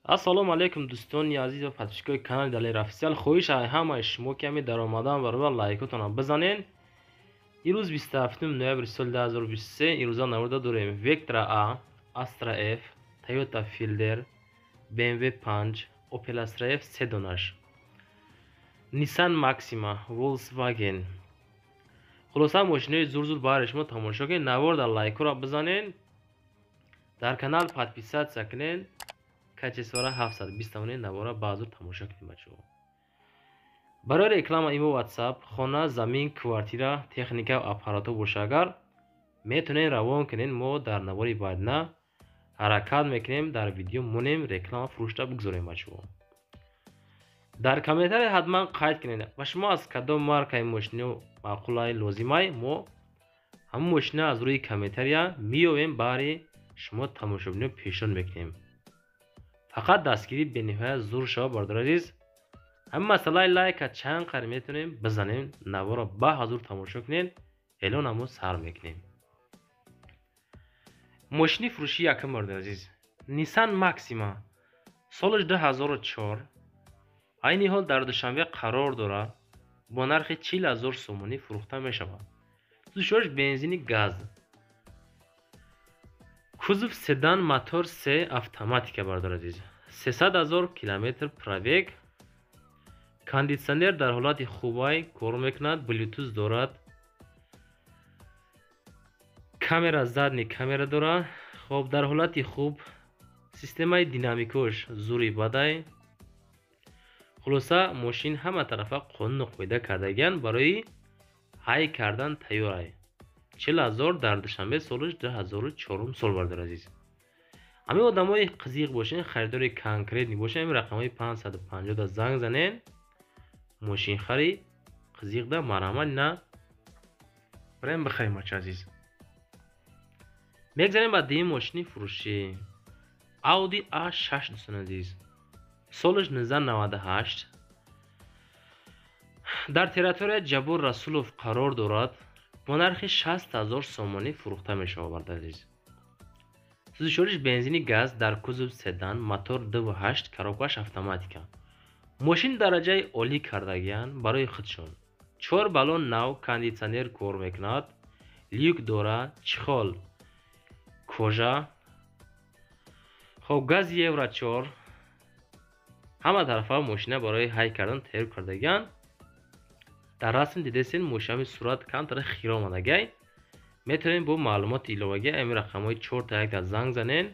Assalomu alaykum do'stoni aziz va подписчикои канали Далер Официал. Хоҳиш ҳамаи шумо ки дар омадан барои лайкотона бизанед. Ирӯз 27 ноябри соли 2023 ирӯза наварда дорем Vectra A, Astra F, Toyota Fielder, BMW 5, Opel Astra F 3 донаш, Nissan Maxima, Volkswagen. Хулоса мошинои зур баҳри шумо тамошо кунед. Наварда лайкора бизанед. Дар канал подписатсия кунед. Качествора 720 тавонед навора баъзур тамошо кунед бачаҳо. Барои реклама имо WhatsApp, хона, замин, квартира, техника ва аппаратҳо боша агар метавонед равон кунед. Мо дар навори баъдина ҳаракат мекунем, дар видео монем реклама фурӯшта бигзорем бачаҳо. Дар комментария ҳатман қайд кунед ва шумо аз кадом маркаи мошино маъқулаи лозимай. Мо ҳамон мошина аз рӯи комментария меёвем, баъри шумо тамошобинро пешон мекунем. Фақат дастгирӣ бениҳоят зур шава бардор азиз. ҳамин масъалаи лайка чанд қадр метавонем бизанем, навора ба ҳазур тамошо кунед. эълон ҳамо сар мекунем. мошини фурӯшии якум бардор азиз. Nissan Maxima соли 2004 айни ҳол дар Душанбе қарор дорад. бо нархи 40,000 сомонӣ фурӯхта мешавад. душош бензини газ, кузов седан, мотор 3 автоматика бардор азиз. 300,000 километр пробег. кондитсионер дар ҳолати хубай кор мекунад. Bluetooth дорад. камера задни камера дорад. хоб дар ҳолати хуб. системаи динамикош зури бадай. хулоса мошин ҳама тарафа қонуну қоида кардагиян барои ҳай кардан тайёрай. 40,000 дар Душанбе соли 2004 сол бардор азиз. ҳамин одамои қызиқ бошен, харидори конкретни бошен, ҳамин рақамҳои 550 да занг занен. мошинхари қызиқ да марҳамат на барем бихарем бача азиз. мегзарем ба дими мошини фурӯшӣ. Audi A6 дӯстон азиз. соли 1998 дар территорияи Ҷабор Расулов қарор дорад. бо нархи 60,000 сомонӣ фурӯхта мешавад бардор азиз. сӯзишвориш бензини газ дар кузов седан, мотор 2.8, коробкаш автоматика. мошин дараҷаи олӣ кардагиян барои худшон. 4 баллон нав, кондитсионер кор мекунад. люк дорад, чихол кожа. хоб гази евро 4. ҳама тарафа мошина барои ҳай кардан тайёр кардагиян. дар расм дидесен мошинами сурат камтара хиро омадагай. метавонем бо маълумоти иловагӣ ҳамин рақамҳои 4 та 1 да занг занен.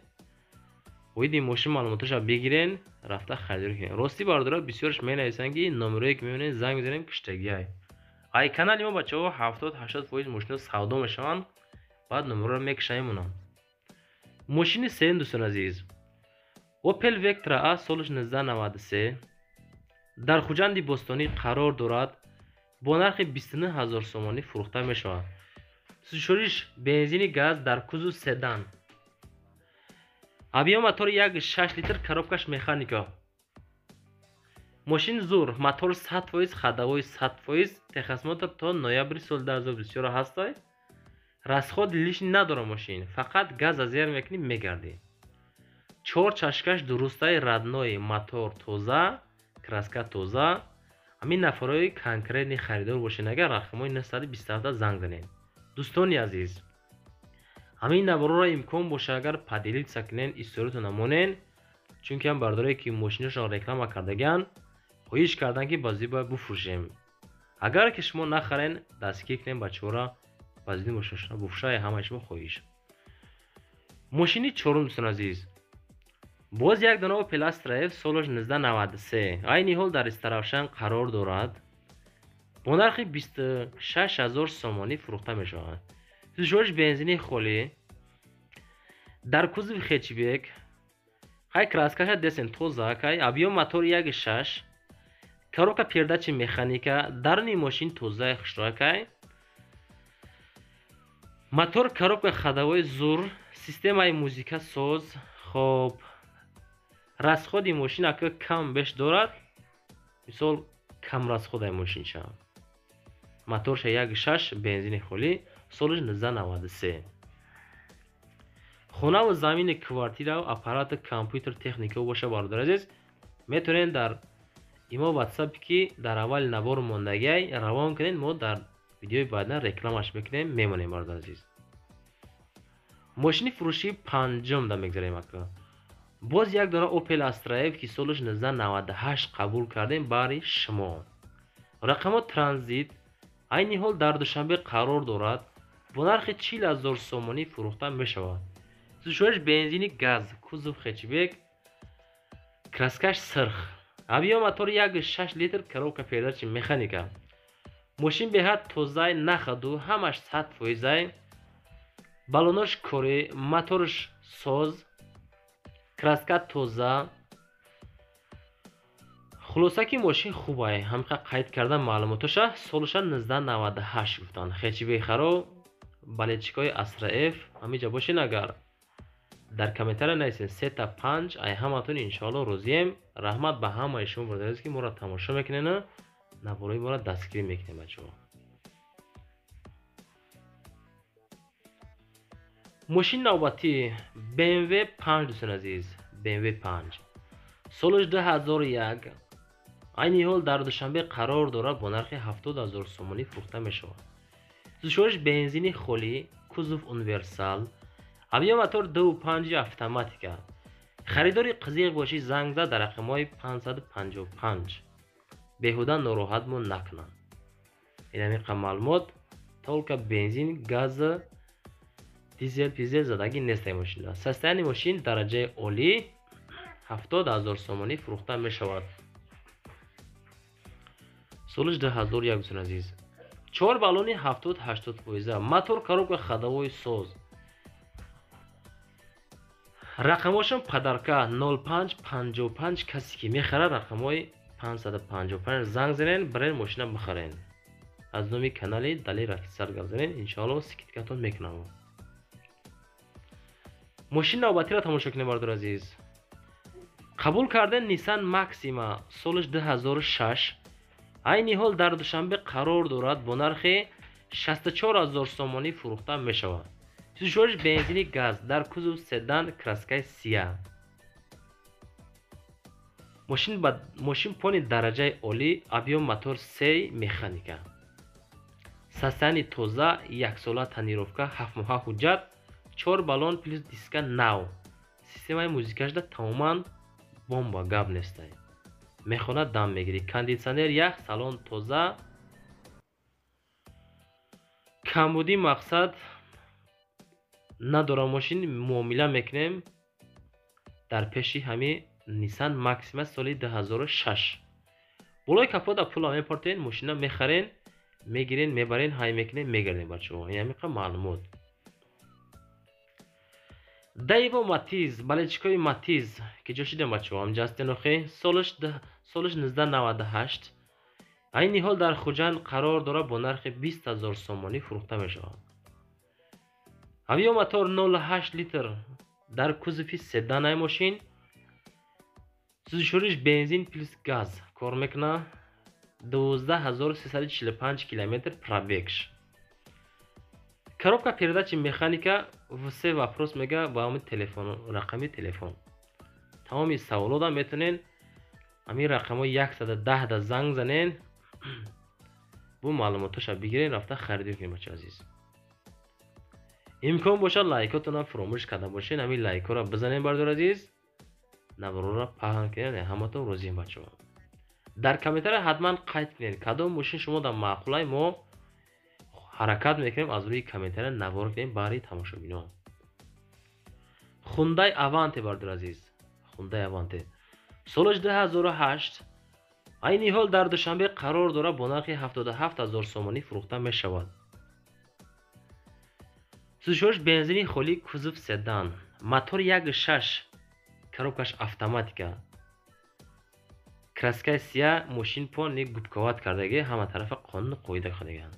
оиди мошин маълумоташа бигирен, рафта харидорӣ кунен. ростӣ бардора бисёраш менависанд ки номерое ки мебинем занг мезанем киштагиай. ай канали мо бачаҳо 70-80% мошино савдо мешаванд. баъд номероро мекиша мемонанд. мошини сеюм дӯстон азиз. Opel Vectra A соли 1993 дар хуҷанди бостонӣ қарор дорад. бо нархи 29,000 сомонӣ фурӯхта мешавад. сӯзишвориш бензини газ дар кузов седан. объем мотори 1.6 литр, коробкаш механика. мошин зур, мотор 100%, ходовой 100%, техосмотр то ноябри соли 2024 ҳастай. расходи лишни надора мошин, фақат газ азер мекунӣ мегарди. 4 чашкаш дурустай, радной, мотор тоза, краска тоза. ҳамин нафарои конкретни харидор бошен агар рақамҳои 927 занг занед. дӯстони азиз, ҳамин навороро имкон боша агар падилитса кунен, историятон намонен, чунки ҳам бардорае ки мошинашон реклама кардагиян хоҳиш кардан ки базӣ бояд буфурӯшем. агар ки шумо нахарен, дастгир кунен бачаҳора базии мошинашона буфурӯша. ҳамаи шумо хоҳиш. мошини чорум дӯстон азиз. боз як дона Opel Astra F соли 1993 айни ҳол дар Истаравшан қарор дорад. бо нархи 26,000 сомонӣ фурӯхта мешавад. сӯзишвориш бензини холӣ дар кузови хетчбек. хай краскаша десен тоза кай. объем мотор 1.6, коробка передачи механика. дарни мошин тозаи хушрӯя кай. мотор, коробка ходовой зур, системаи музика соз. хоб расходи мошин ака кам беш дорад. мисол кам расходаи мошинша. моторша 1.6, бензини холӣ, соли 1993. خونه و زمین کوارتیر و اپارات کامپیوتر تکنیکی باشه برادر عزیز میتونین در ایما واتساپ که در اول نوار موندگی روان کنین ما در ویدیوی بعد رکلامش میکنیم میمونیم برادر عزیز. ماشین فروشی پنجم در میگذاریم اکنون باز یک داره اوپل استرایف که سالش 1998 قبول کردیم برای شما. رقم ترانزیت عین حال در دوشنبه قرار دارد با نرخ 40,000 سومانی فروخته می شود. سوزش بنزین گاز کوزوف خچبک کراسکش سرخ авио мотор 1.6 литр коробка передач механика. Мошин беҳад тоза нахаду ҳамаш 100%. балонош кори, моторш соз, краска тоза. хулоса ки мошин хубай. ҳамқа қайд кардан маълумоташа солуша 1998 гуфтан. хечи бехаро балечикои асраф ҳамиҷа бошин агар дар комментария нависен 3 та 5 ай ҳаматон иншоалло розием. раҳмат ба ҳамаи шумо биродарез ки моро тамошо мекунед, навораи моро дастгирӣ мекунед бачаҳо. мошини навбатӣ BMW 5 дӯстон азиз, BMW 5 солаш 2001 айни ҳол дар душанбе қарор дорад бо нархи 70,000 сомонӣ фурӯхта мешавад. сӯзишвориш бензини холӣ, кузов универсал, авио мотор 2.5 автоматика. خریداری قزیق باشی زنگ زد در رقم‌های 555 بهوده ناراحت مون نکنن. این همیقه معلومات تولک بنزین گاز دیزل پیزل زدگی نیست ماشین دارد. سستانی ماشین درجه اولی 70,000 سومانی فروخته می شود. سالش 2001 بسون عزیز. 4 بالونی 70-80 پویزه موتور коробка ходовой соз. рақамошон падарка 0555 касе ки мехарад рақамҳои 555 занг занен барен мошина бихарен. аз номи канали Далер офисиал гап занен иншоалло скидкатон мекунам. мошини навбатиро тамошо кунем бардор азиз. қабул карден Nissan Maxima солиш 2006 айни ҳол дар душанбе қарор дорад бо нархи 64,000 сомонӣ фурӯхта мешавад. сӯзишвориш бензини газ дар кузов седан краскаи сия. мошин пони дараҷаи олӣ авио мотор 3 механика. састани тоза 1 сола танировка 7 моҳа ҳуҷҷат 4 балон плюс диска нав. системаи музикашда тамоман бомба гап нестай. мехона дам мегирӣ. кондитсионер ях, салон тоза. камбудӣ мақсад надора мошин муомила мекунем дар пеши ҳами Nissan Maxima соли 2006. болои капота пула мепортен, мошина мехарен, мегирен, мебарен, ҳай мекунен, мегарден бачаҳо. ин ҳамиқа маълумот. Daewoo Matiz, балечикои Matiz ки ҷошидем бачаҳо, ҳамҷастенохе солиш 1998 айни ҳол дар Хуҷанд қарор дорад бо нархи 20,000 сомонӣ фурӯхта мешавад. авио мотор 0.8 литр дар кузови седанай мошин. сӯзишвориш бензин плюс газ кор мекуна. 12345 километр пробег. коробка передачи механика. все вопрос мега ба ҳамин телефон, рақами телефон. тамоми саволота метонен ҳамин рақамҳо 110 да занг занен бу маълумоташа бигирен, рафта харидӣ кунем бачаҳо азиз. имкон бошад лайкотона фуромӯш карда бошед. ҳамин лайкҳоро бизанем бардор азиз. навороро паҳн кунед. ҳаматон розием бачаҳо. дар комментария ҳатман қайд кунед кадом мошин шумо дар маъқулай мо ҳаракат мекунем. аз рӯи комментария навор кунем барои тамошобинон. Hyundai Avante бардор азиз. Hyundai Avante солиш 2008 айни ҳол дар душанбе қарор дорад бо нархи 77,000 сомонӣ фурӯхта мешавад. сӯзишвориш бензини холӣ, кузов седан, мотор 1.6, коробкаш автоматика. краскаи сия, мошин пони губковат кардаги ҳама тарафа қонун қоида шудаган.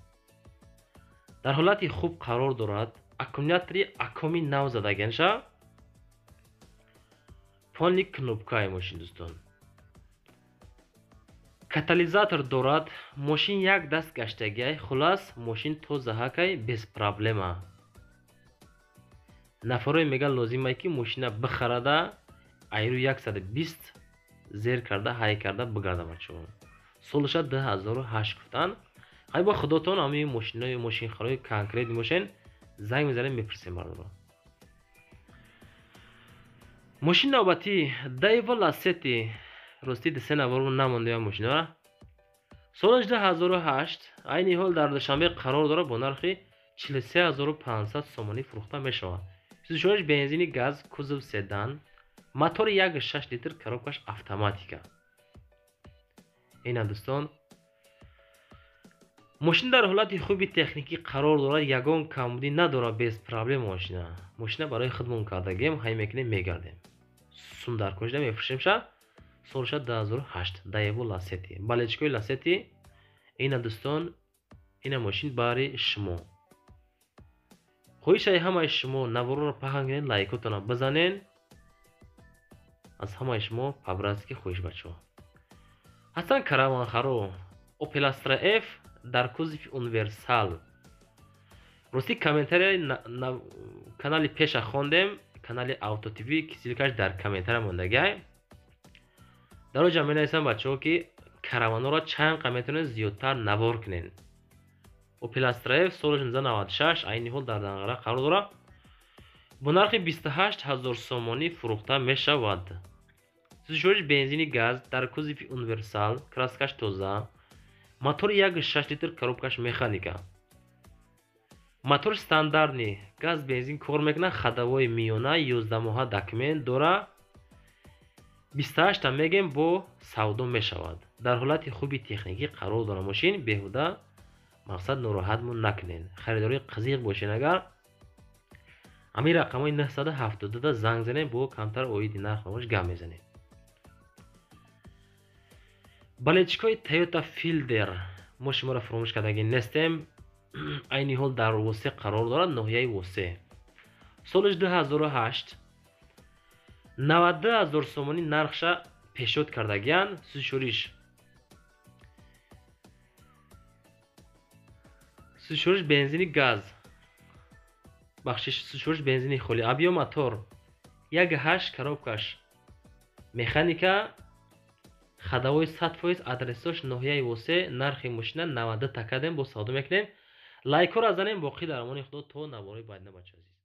дар ҳолати хуб қарор дорад. аккумулятори акоми нав задаганша. пони кнопкаи мошин дӯстон. катализатор дорад. мошин як даст гаштагиай. хулас мошин тоза ҳакай без проблема. нафарои меган лозимае ки мошина бихарада айру 120 зер карда ҳай карда бигарда бачаҳо. солиша 2008 гуфтанд. ҳай ба худотон ҳамаи мошинаи мошинхонаи конкретни бошен занг мезанем мепурсем бардора. мошин навбатӣ Daewoo Lacetti рости десе навор намонда мошинара. соли 2008 айни ҳол дар душанбе қарор дорад бо нархи 43500 сомонӣ фурӯхта мешавад. 24 бензини газ, кузов седан, мотори 1.6 литр, коробкаш автоматика. ина дӯстон, мошин дар ҳолати хуби техникӣ қарор дорад, ягон камбудӣ надорад, без проблем мошина. мошина барои худмон кардагем, ҳай мекунем мегардем. сум дар кӯшда мефурӯшемша. солиша 2008 Daewoo Lacetti. балечкои Lacetti. ина дӯстон, ина мошин баъри шумо. хоҳишаи ҳамаи шумо наворро паҳн кунед, лайкотона бизанен. аз ҳамаи шумо пабразки хоҳиш бачаҳо. ҳастан караванхаро Opel Astra F дар кузови универсал. рости комментарияи канали пеша хондем, канали Auto TV кисилкаш дар комментария мондагай. дар оҷа менависам бачаҳо ки караванҳоро чанд метавонед зиёдтар навор кунед. Opel Astra F соли 1996 айни ҳол дар Данғара қарор дорад. бо нархи 28000 сомонӣ фурӯхта мешавад. 24 бензини газ дар кузови универсал, краскаш тоза, мотори 1.6 литр, коробкаш механика. мотор стандартни газ бензин кор мекунад, хадавои миёна 11 моҳа документ дора. 28 мегем бо савдо мешавад. дар ҳолати хуби техникӣ қарор дора мошин, беҳуда мақсад нороҳатмон накунед. харидори қазиқ бошен агар ҳамин рақамҳои 972 занг занед, бо камтар оиди нарх намош гап мезанед. балечкои Toyota Fielder мо шуморо фаромӯш кардаги нестем. айни ҳол дар Восе қарор дорад, ноҳияи Восе. соли 2008 92000 сомонӣ нархша пешод кардагиян. сушуриш бензини газ, бахшиш сушуриш бензини холи, абё мотор 1.8, коробкаш механика, хадавои 100%, адресош ноҳияи Восе. нархи мошина 90 така дем, бо савдо мекунем. лайкора занем. боқӣ дар амони худо то навораи баъд. бачаҳо азиз.